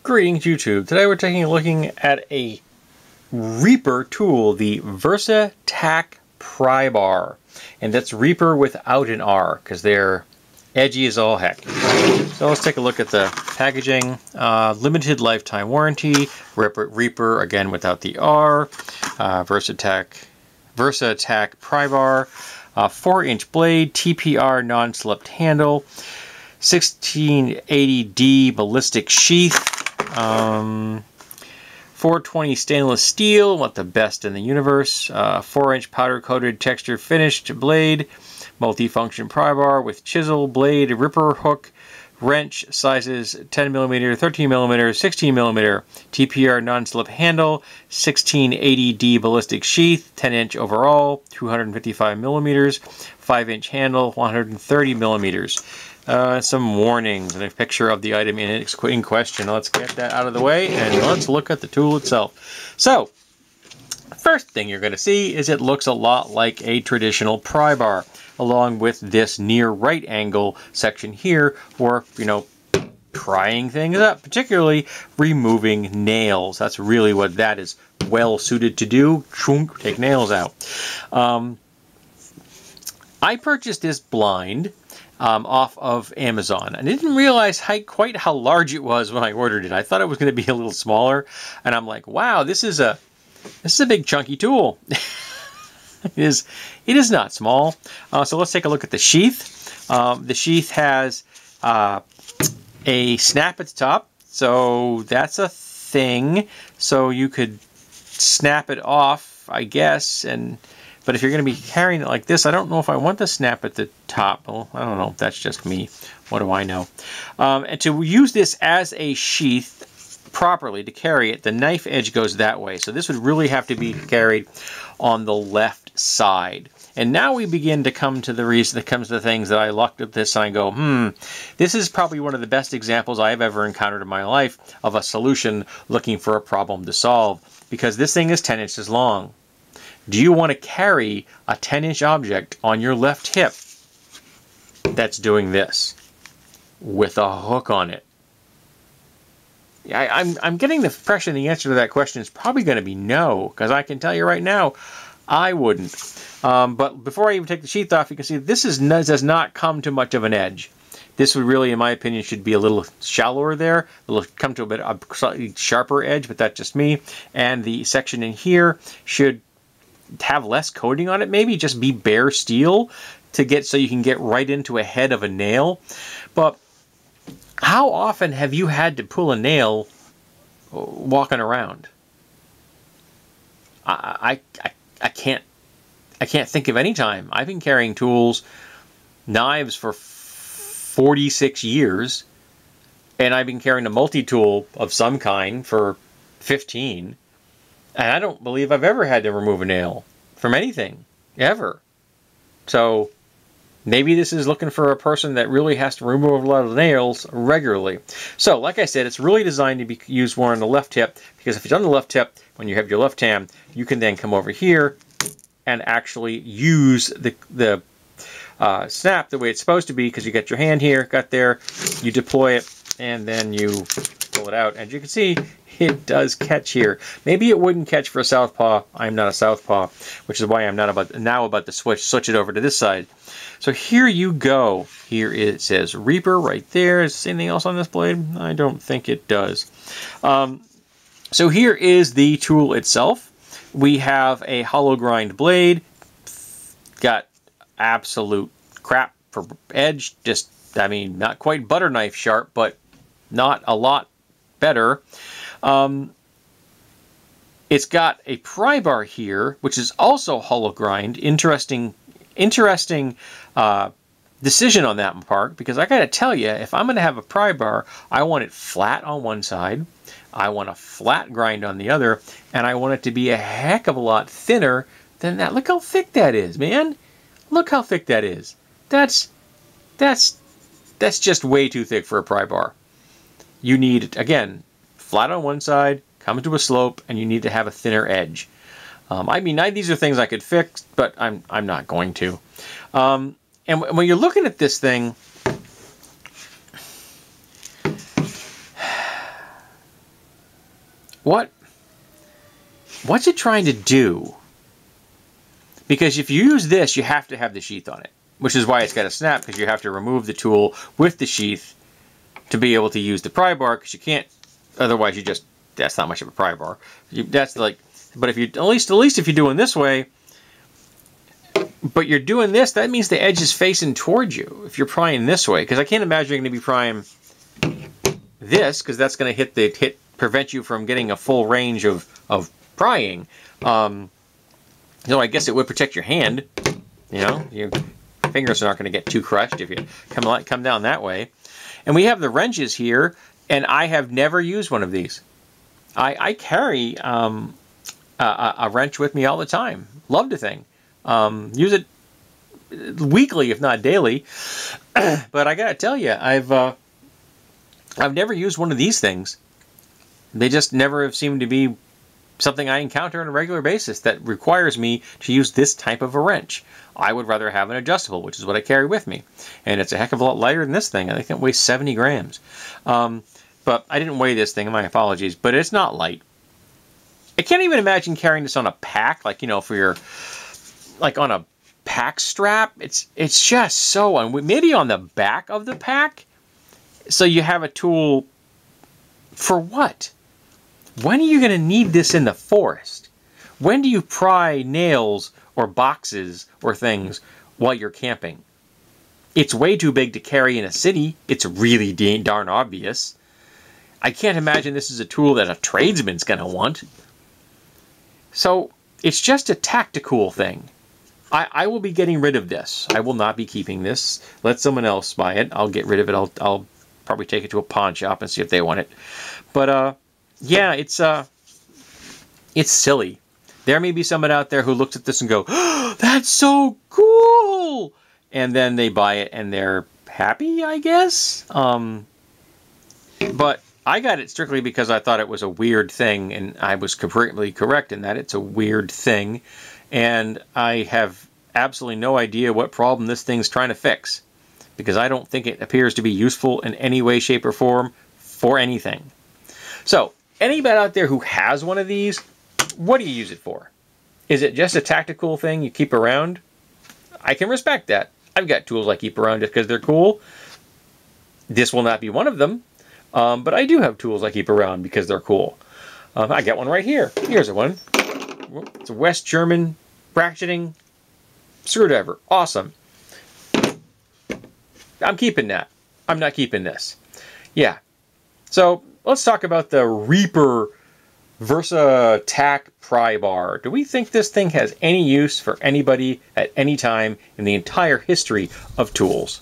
Greetings YouTube. Today we're looking at a Reaper tool, the VersaTac Pry Bar. And that's Reaper without an R, because they're edgy as all heck. So let's take a look at the packaging. Limited lifetime warranty, Reaper again without the R, VersaTac Pry Bar, 4-inch blade, TPR non-slipped handle, 1680D ballistic sheath, 420 stainless steel, want the best in the universe, 4-inch powder coated texture finished blade, multi-function pry bar with chisel, blade, ripper, hook, wrench, sizes 10mm, 13mm, 16mm, TPR non-slip handle, 1680D ballistic sheath, 10-inch overall, 255mm, 5-inch handle, 130mm. Some warnings and a picture of the item in question. Let's get that out of the way and let's look at the tool itself. So, first thing you're going to see is it looks a lot like a traditional pry bar, along with this near right angle section here for, prying things up, particularly removing nails. That's really what that is well suited to do. Take nails out. I purchased this blind off of Amazon. I didn't realize quite how large it was when I ordered it. I thought it was going to be a little smaller, and I'm like, wow, this is a big chunky tool. It is not small. So let's take a look at the sheath. The sheath has a snap at the top, so that's a thing. So you could snap it off, I guess, but if you're going to be carrying it like this, I don't know if I want the snap at the top. Well, I don't know. That's just me. What do I know? And to use this as a sheath properly, to carry it, the knife edge goes that way. So this would really have to be carried on the left side. And now we begin to come to the reason that comes to the things that I looked at this and I go, this is probably one of the best examples I have ever encountered in my life of a solution looking for a problem to solve. Because this thing is 10 inches long. Do you want to carry a 10-inch object on your left hip that's doing this with a hook on it? I'm getting the impression the answer to that question is probably going to be no, because I can tell you right now, I wouldn't. But before I even take the sheath off, you can see this does not come to much of an edge. This would really, in my opinion, should be a little shallower there. It'll come to a slightly sharper edge, but that's just me. And the section in here should have less coating on it, maybe just be bare steel so you can get right into a head of a nail. But how often have you had to pull a nail walking around? I can't think of any time. I've been carrying knives for 46 years, and I've been carrying a multi-tool of some kind for 15. And I don't believe I've ever had to remove a nail from anything, ever. So maybe this is looking for a person that really has to remove a lot of nails regularly. So, like I said, it's really designed to be used more on the left hip, because if it's on the left hip, when you have your left hand, you can then come over here and actually use the snap the way it's supposed to be, because you got your hand here, got there, you deploy it, and then you pull it out. As you can see, it does catch here. Maybe it wouldn't catch for a southpaw. I'm not a southpaw, which is why I'm not about to switch it over to this side. So here you go. Here it says Reaper right there. Is there anything else on this blade? I don't think it does. So here is the tool itself. We have a hollow grind blade. Got absolute crap for edge. Just, not quite butter knife sharp, but not a lot better. It's got a pry bar here, which is also hollow grind. Interesting decision on that part, because I got to tell you, if I'm going to have a pry bar, I want it flat on one side, I want a flat grind on the other, and I want it to be a heck of a lot thinner than that. Look how thick that is, man. Look how thick that is. That's just way too thick for a pry bar. You need, again, flat on one side, come to a slope, and you need to have a thinner edge. These are things I could fix, but I'm not going to. And when you're looking at this thing, what's it trying to do? Because if you use this, you have to have the sheath on it, which is why it's got a snap, because you have to remove the tool with the sheath to be able to use the pry bar, because you can't, otherwise you just, that's not much of a pry bar. That's like, but if you, at least if you're doing this way, but you're doing this, that means the edge is facing towards you if you're prying this way, because I can't imagine you're going to be prying this, because that's going to prevent you from getting a full range of prying. So I guess it would protect your hand. You know, your fingers are not going to get too crushed if you come down that way. And we have the wrenches here, and I have never used one of these. I carry a wrench with me all the time. Love the thing. Use it weekly, if not daily. But I gotta tell you, I've never used one of these things. They just never have seemed to be something I encounter on a regular basis that requires me to use this type of a wrench. I would rather have an adjustable, which is what I carry with me. And it's a heck of a lot lighter than this thing. I think it weighs 70 grams. But I didn't weigh this thing, my apologies, but it's not light. I can't even imagine carrying this on a pack, like, you know, for your, like on a pack strap. It's just so, maybe on the back of the pack. So you have a tool for what? When are you going to need this in the forest? When do you pry nails or boxes or things while you're camping? It's way too big to carry in a city. It's really darn obvious. I can't imagine this is a tool that a tradesman's going to want. So it's just a tactical thing. I will be getting rid of this. I will not be keeping this. Let someone else buy it. I'll get rid of it. I'll probably take it to a pawn shop and see if they want it. But yeah, it's silly. There may be someone out there who looks at this and go, oh, "That's so cool," and then they buy it and they're happy, I guess. But I got it strictly because I thought it was a weird thing, and I was completely correct in that it's a weird thing, and I have absolutely no idea what problem this thing's trying to fix, because I don't think it appears to be useful in any way, shape, or form for anything. So, anybody out there who has one of these, what do you use it for? Is it just a tactical thing you keep around? I can respect that. I've got tools I keep around just because they're cool. This will not be one of them. But I do have tools I keep around because they're cool. I got one right here. Here's one. It's a West German ratcheting screwdriver. Awesome. I'm keeping that. I'm not keeping this. Yeah. So let's talk about the Reaper Versa Tac Pry Bar. Do we think this thing has any use for anybody at any time in the entire history of tools?